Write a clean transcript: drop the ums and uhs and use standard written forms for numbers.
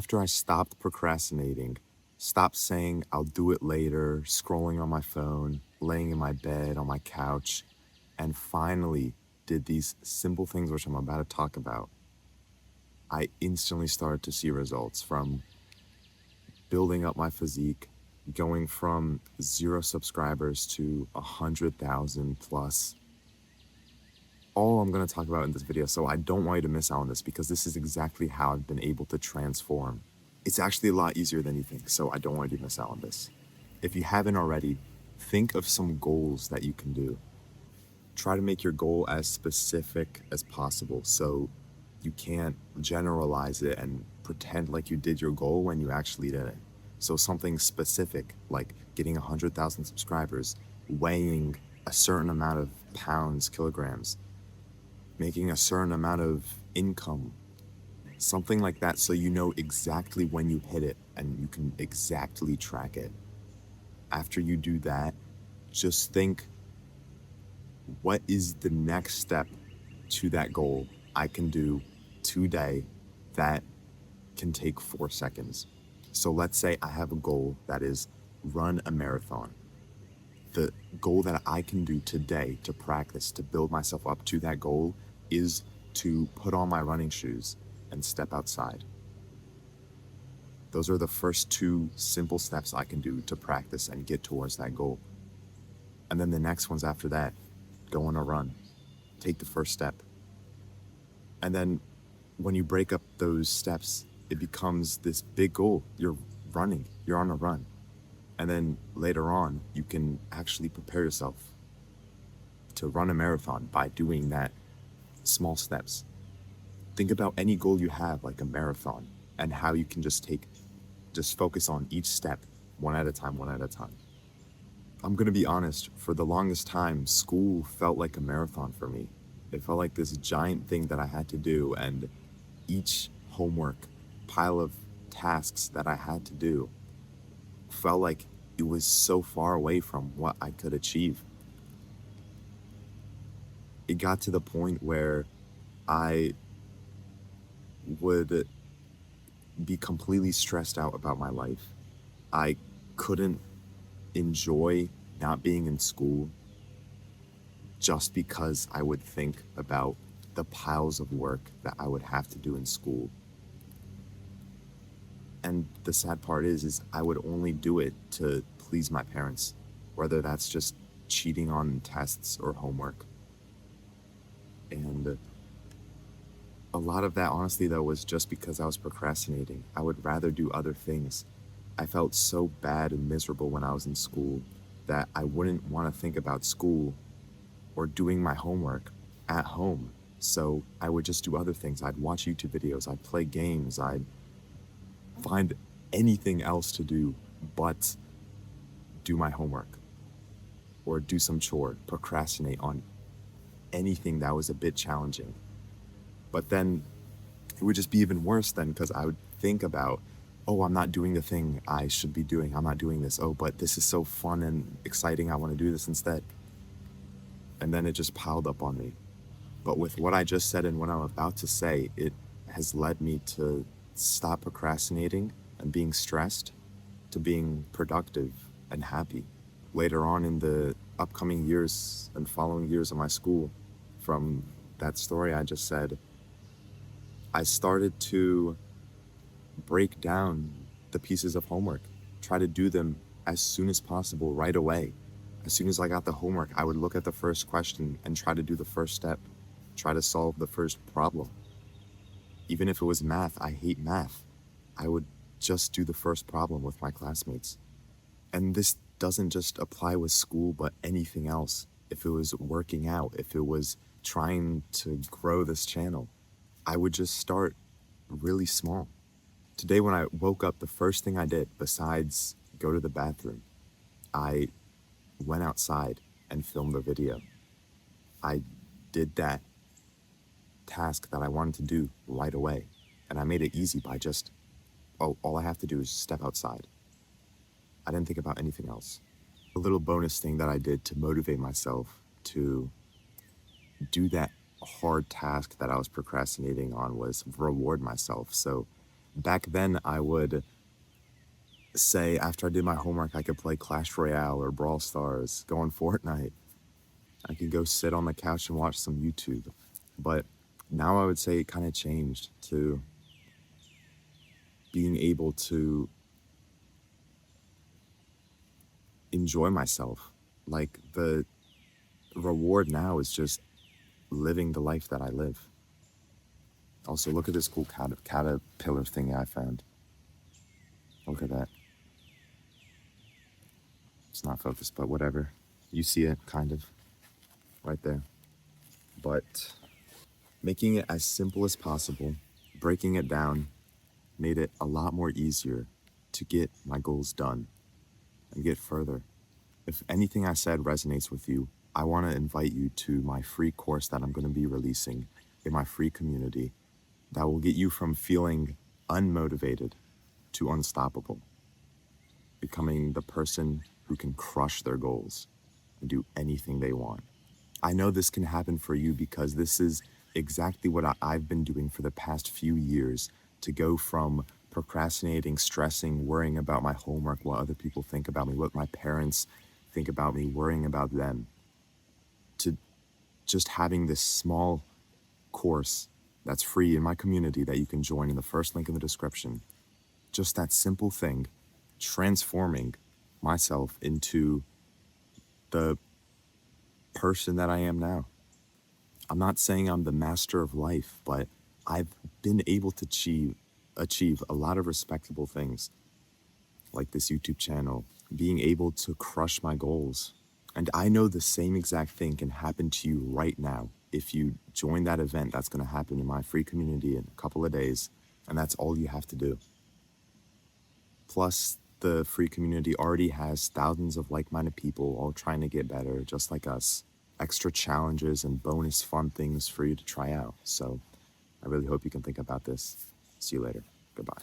After I stopped procrastinating, stopped saying I'll do it later, scrolling on my phone, laying in my bed, on my couch, and finally did these simple things which I'm about to talk about, I instantly started to see results from building up my physique, going from 0 subscribers to 100,000 plus. All I'm going to talk about in this video, so I don't want you to miss out on this because this is exactly how I've been able to transform. It's actually a lot easier than you think, so I don't want you to miss out on this. If you haven't already, think of some goals that you can do. Try to make your goal as specific as possible so you can't generalize it and pretend like you did your goal when you actually didn't. So something specific like getting 100,000 subscribers, weighing a certain amount of pounds, kilograms, making a certain amount of income, something like that, so you know exactly when you hit it and you can exactly track it. After you do that, just think, what is the next step to that goal I can do today that can take 4 seconds? So let's say I have a goal that is run a marathon. The goal that I can do today to practice, to build myself up to that goal, is to put on my running shoes and step outside. Those are the first 2 simple steps I can do to practice and get towards that goal. And then the next ones after that, go on a run, take the first step. And then when you break up those steps, it becomes this big goal. You're running, you're on a run. And then later on, you can actually prepare yourself to run a marathon by doing that small steps. Think about any goal you have, like a marathon, and how you can just focus on each step one at a time, one at a time. I'm gonna be honest, for the longest time, school felt like a marathon for me. It felt like this giant thing that I had to do, and each homework, pile of tasks that I had to do felt like it was so far away from what I could achieve. It got to the point where I would be completely stressed out about my life. I couldn't enjoy not being in school just because I would think about the piles of work that I would have to do in school. And the sad part is I would only do it to please my parents, whether that's just cheating on tests or homework. And a lot of that, honestly, though, was just because I was procrastinating. I would rather do other things. I felt so bad and miserable when I was in school that I wouldn't want to think about school or doing my homework at home. So I would just do other things. I'd watch YouTube videos, I'd play games, I'd find anything else to do but do my homework or do some chore, procrastinate on anything that was a bit challenging. But then it would just be even worse then, because I would think about, oh, I'm not doing the thing I should be doing. I'm not doing this. Oh, but this is so fun and exciting. I want to do this instead. And then it just piled up on me. But with what I just said and what I'm about to say, it has led me to stop procrastinating and being stressed to being productive and happy. Later on in the upcoming years and following years of my school, from that story I just said, I started to break down the pieces of homework, try to do them as soon as possible, right away. As soon as I got the homework, I would look at the first question and try to do the first step, try to solve the first problem. Even if it was math, I hate math. I would just do the first problem with my classmates. And this doesn't just apply with school, but anything else. If it was working out, if it was trying to grow this channel, I would just start really small. Today when I woke up, the first thing I did, besides go to the bathroom, I went outside and filmed a video. I did that task that I wanted to do right away, and I made it easy by just, all I have to do is step outside. I didn't think about anything else. A little bonus thing that I did to motivate myself to do that hard task that I was procrastinating on was reward myself. So Back then, I would say after I did my homework, I could play Clash Royale or Brawl Stars, go on Fortnite. I could go sit on the couch and watch some YouTube. But now I would say it kind of changed to being able to enjoy myself. Like the reward now is just living the life that I live. Also, look at this cool caterpillar thing I found. Look at that. It's not focused, but whatever. You see it, kind of, right there. But making it as simple as possible, breaking it down, made it a lot more easier to get my goals done and get further. If anything I said resonates with you, I want to invite you to my free course that I'm going to be releasing in my free community that will get you from feeling unmotivated to unstoppable, becoming the person who can crush their goals and do anything they want. I know this can happen for you because this is exactly what I've been doing for the past few years, to go from procrastinating, stressing, worrying about my homework, what other people think about me, what my parents think about me, worrying about them, to just having this small course that's free in my community that you can join in the first link in the description. Just that simple thing, transforming myself into the person that I am now. I'm not saying I'm the master of life, but I've been able to achieve a lot of respectable things, like this YouTube channel, being able to crush my goals. And I know the same exact thing can happen to you right now if you join that event that's going to happen in my free community in a couple of days, and that's all you have to do. Plus, the free community already has thousands of like-minded people all trying to get better, just like us. Extra challenges and bonus fun things for you to try out. So I really hope you can think about this. See you later. Goodbye.